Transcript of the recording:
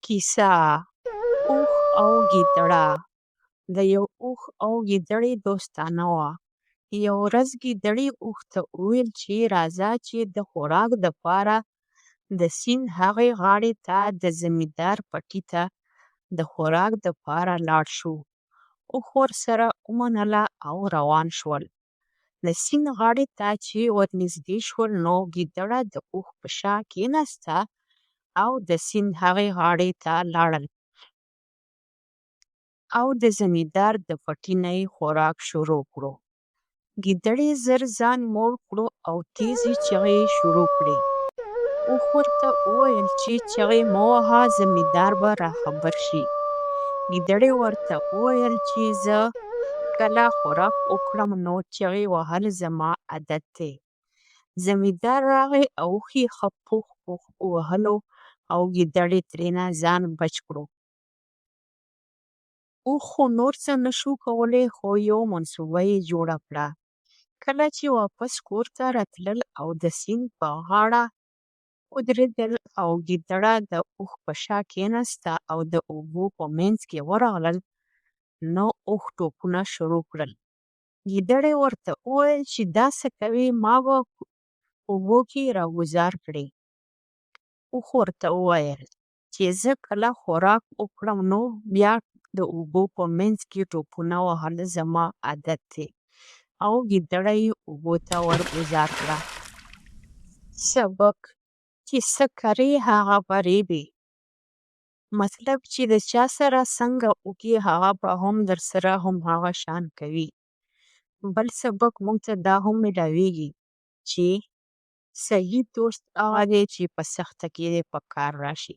کیسه: اوښ او ګیدړه. د یو اوښ او ګیدړې دوستانه وه. یوه ورځ ګیدړې اوښ ته وویل چې راځه چې د خوراک دپاره د سیند هغې غاړې ته د زمیندار پټي ته د خوراک دپاره لاړ شو. اوښ ورسره ومنله او روان شول. د سیند غاړې ته چې ورنږدې شول نو ګیدړه د اوښ په شا کېناسته او د سیند هغې غاړې ته لاړل او د زمیندار د پټي نه یې خوراک شروع کړو. ګیدړې زر ځان موړ کړو او تیزې چغې یې شروع کړې. اوښ ورته وویل چې چغې مه وهه، زمیندار به راخبر شي. ګیدړې ورته وویل چې زه کله خوراک وکړم نو چغې وهل زما عادت دی. زمیندار راغی او اوښ یې ښه پوخ پوخ ووهلو او ګیدړې ترېنه ځان بچ کړو. اوښ خو نور څه نشو کولی خو یو منصوبه یې جوړه کړه. کله چې واپس کور ته راتلل او د سیند په غاړه ودرېدل او ګیدړه د اوښ په شا کېناسته او د اوبو په منځ کې ورغلل نو اوښ ټوپونه شروع کړل. ګیدړې ورته وویل چې دا څه کوې، ما به اوبو کې راګوزار کړې. اوښ ورته وویل چې زه کله خوراک وکړم نو بیا د اوبو په منځ کې ټوپونه وهل زما عادت دی. او ګیدړه یې اوبو ته ورګوزار کړه. سبق: چې څه کرې هغه به رېبې. مطلب چې د چا سره څنګه وکړې هغه به هم درسره هماغه شان کوي. بل سبق موږ ته دا هم میلاویږي چې صحیح دوست هغه دی چې په سخته کې دې په کار راشي.